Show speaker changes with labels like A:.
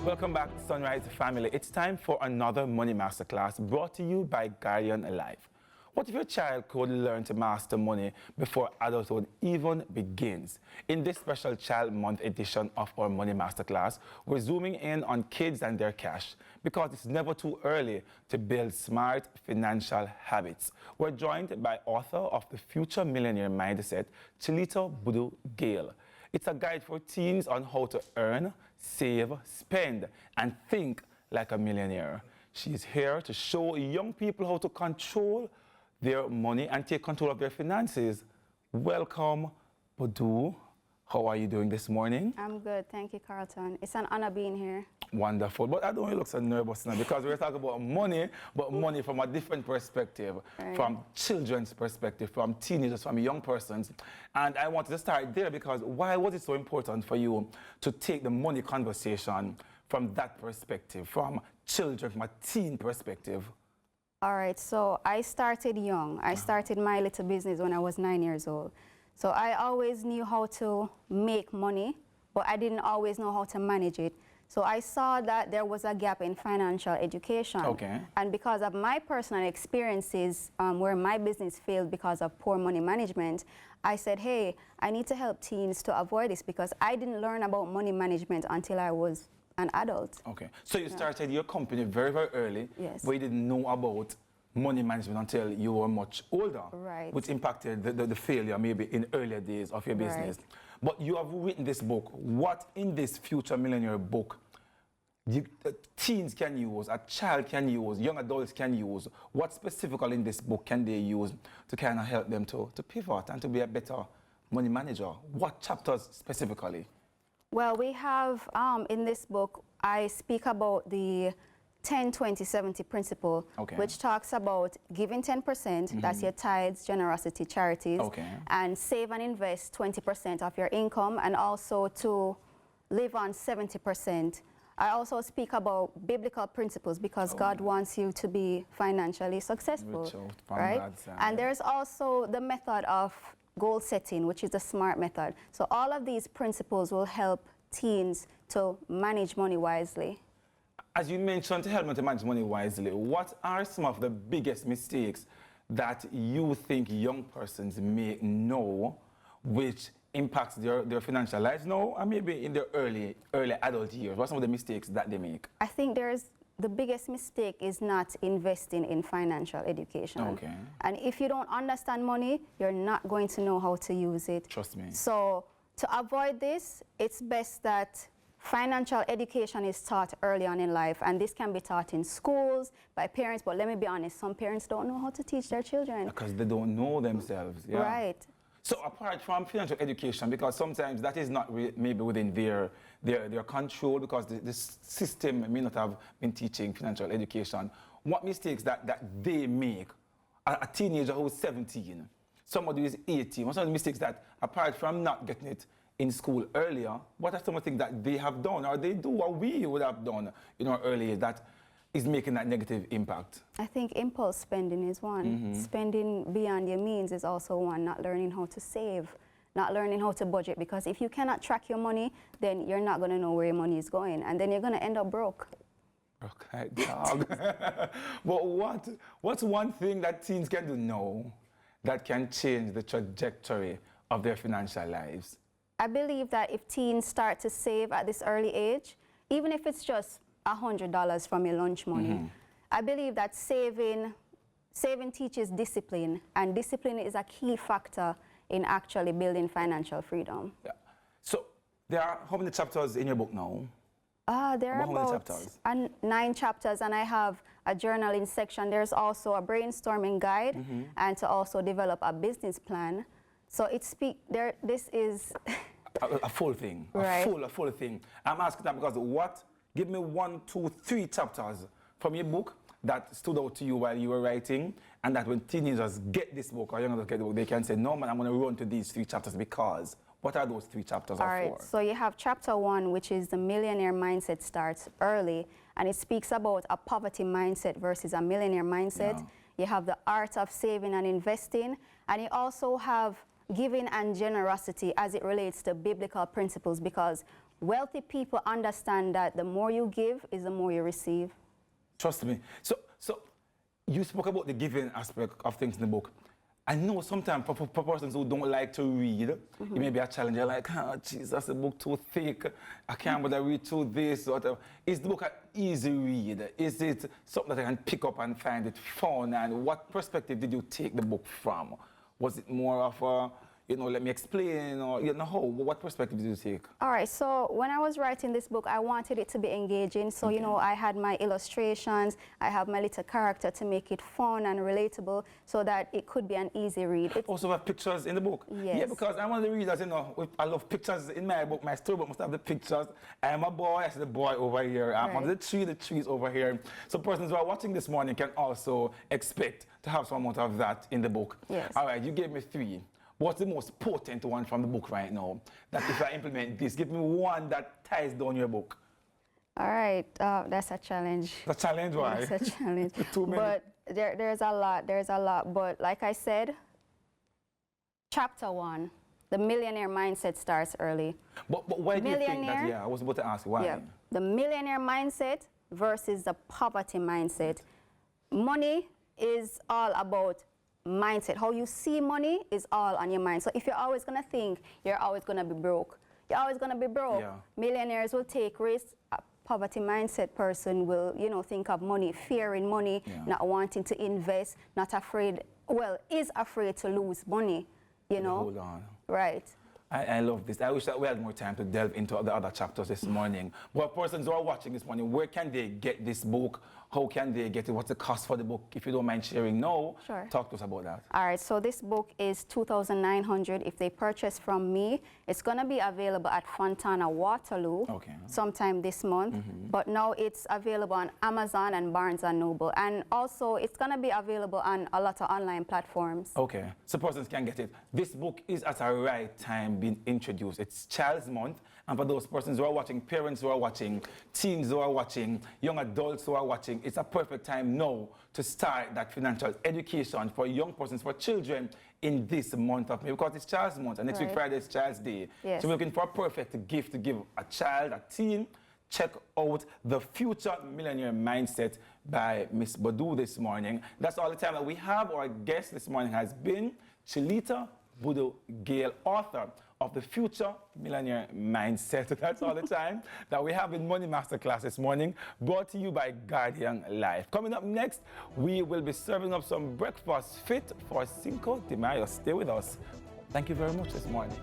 A: Welcome back, Sunrise family. It's time for another Money Masterclass brought to you by Guardian Life. What if your child could learn to master money before adulthood even begins? In this special Child Month edition of our Money Masterclass, we're zooming in on kids and their cash because it's never too early to build smart financial habits. We're joined by author of The Future Millionaire Mindset, Chilito Budu Gale. It's a guide for teens on how to earn, save, spend, and think like a millionaire. She's here to show young people how to control their money and take control of their finances. Welcome, Budu. How are you doing this morning?
B: I'm good, thank you, Carlton. It's an honor being here.
A: Wonderful, but I don't look so nervous now because we're talking about money, but money from a different perspective,
B: right.
A: From children's perspective, from teenagers, from young persons. And I wanted to start there because why was it so important for you to take the money conversation from that perspective, from children, from a teen perspective?
B: All right, so I started young. I started my little business when I was 9 years old. So I always knew how to make money, but I didn't always know how to manage it. So I saw that there was a gap in financial education.
A: Okay.
B: And because of my personal experiences where my business failed because of poor money management, I said, hey, I need to help teens to avoid this because I didn't learn about money management until I was an adult.
A: Okay. So you started your company very, very early.
B: Yes.
A: But you didn't know about money management until you were much older.
B: Right.
A: Which impacted the failure maybe in earlier days of your business.
B: Right.
A: But you have written this book. What in this Future Millionaire book teens can use, a child can use, young adults can use? What specifically in this book can they use to kind of help them to pivot and to be a better money manager? What chapters specifically?
B: Well, we have, in this book, I speak about the 10-20-70 principle,
A: okay.
B: which talks about giving 10%, that's your tithes, generosity, charities,
A: okay.
B: and save and invest 20% of your income, and also to live on 70%. I also speak about biblical principles because God wants you to be financially successful, right? And there's also the method of goal setting, which is the SMART method. So all of these principles will help teens to manage money wisely.
A: As you mentioned, to help them to manage money wisely, what are some of the biggest mistakes that you think young persons may know which impacts their financial lives now and maybe in their early adult years? What are some of the mistakes that they make?
B: I think the biggest mistake is not investing in financial education.
A: Okay.
B: And if you don't understand money, you're not going to know how to use it.
A: Trust me.
B: So to avoid this, it's best that financial education is taught early on in life, and this can be taught in schools by parents, but let me be honest, some parents don't know how to teach their children.
A: Because they don't know themselves. Yeah.
B: Right.
A: So apart from financial education, because sometimes that is not maybe within their control because the system may not have been teaching financial education, what mistakes that they make, a teenager who's 17, somebody who is 18, what are some of the mistakes that, apart from not getting it in school earlier, what are some of the things that they have done or they do or we would have done in our early years that is making that negative impact?
B: I think impulse spending is one. Spending beyond your means is also one. Not learning how to save, not learning how to budget, because if you cannot track your money, then you're not going to know where your money is going, and then you're going to end up broke.
A: Okay, dog. But what's one thing that teens can do now that can change the trajectory of their financial lives?
B: I believe that if teens start to save at this early age, even if it's just $100 from your lunch money, I believe that saving teaches discipline, and discipline is a key factor in actually building financial freedom. Yeah.
A: So there are how many chapters in your book now?
B: There are about 9 chapters, and I have a journaling section. There's also a brainstorming guide, and to also develop a business plan. So this is
A: a full thing,
B: right.
A: a full thing. I'm asking that because give me 1, 2, 3 chapters from your book that stood out to you while you were writing, and that when teenagers get this book or young adults get the book, they can say, no man, I'm going to run to these 3 chapters because. What are those 3 chapters
B: All right, so you have chapter 1, which is the millionaire mindset starts early, and it speaks about a poverty mindset versus a millionaire mindset. Yeah. You have the art of saving and investing, and you also have giving and generosity as it relates to biblical principles, because wealthy people understand that the more you give is the more you receive.
A: Trust me. So you spoke about the giving aspect of things in the book. I know sometimes for persons who don't like to read, it may be a challenge. You're like, oh, Jesus, the book too thick. I can't bother read through this. Or whatever. Is the book an easy read? Is it something that I can pick up and find it fun? And what perspective did you take the book from? Was it more of a, let me explain, or, what perspective did you take?
B: All right, so when I was writing this book, I wanted it to be engaging. So, I had my illustrations, I have my little character to make it fun and relatable so that it could be an easy read.
A: It also have pictures in the book?
B: Yes.
A: Yeah, because I'm one of the readers, I love pictures in my book. My storybook must have the pictures. I am a boy, I see the boy over here. I'm under the trees over here. So persons who are watching this morning can also expect to have some amount of that in the book.
B: Yes.
A: All right, you gave me 3. What's the most potent one from the book right now? That if I implement this, give me one that ties down your book.
B: All right, that's a challenge.
A: The challenge, why?
B: That's a challenge.
A: Too many.
B: But there's a lot. But like I said, chapter 1, the millionaire mindset starts early.
A: But why do you think that? Yeah, I was about to ask why.
B: Yeah, the millionaire mindset versus the poverty mindset. Money is all about mindset. How you see money is all on your mind. So if you're always going to think you're always going to be broke, you're always going to be broke.
A: Yeah.
B: Millionaires will take risks. A poverty mindset person will, think of money, fearing money, not wanting to invest, not afraid, is afraid to lose money,
A: Hold on.
B: Right.
A: I love this. I wish that we had more time to delve into the other chapters this morning. But persons who are watching this morning, where can they get this book? How can they get it? What's the cost for the book? If you don't mind sharing now,
B: sure.
A: Talk to us about that.
B: All right, so this book is $2,900 if they purchase from me. It's going to be available at Fontana Waterloo sometime this month. But now it's available on Amazon and Barnes & Noble. And also, it's going to be available on a lot of online platforms. Okay,
A: so persons can get it. This book is at a right time being introduced. It's Child's Month. And for those persons who are watching, parents who are watching, teens who are watching, young adults who are watching, it's a perfect time now to start that financial education for young persons, for children in this month of May, because it's Child's Month, and next week Friday is Child's Day.
B: Yes.
A: So we're looking for a perfect gift to give a child, a teen. Check out The Future Millionaire Mindset by Miss Badu this morning. That's all the time that we have. Our guest this morning has been Chilita Budo Gale, author of The Future Millionaire Mindset. That's all the time that we have in Money Masterclass this morning, brought to you by Guardian Life. Coming up next, we will be serving up some breakfast fit for Cinco de Mayo. Stay with us. Thank you very much this morning.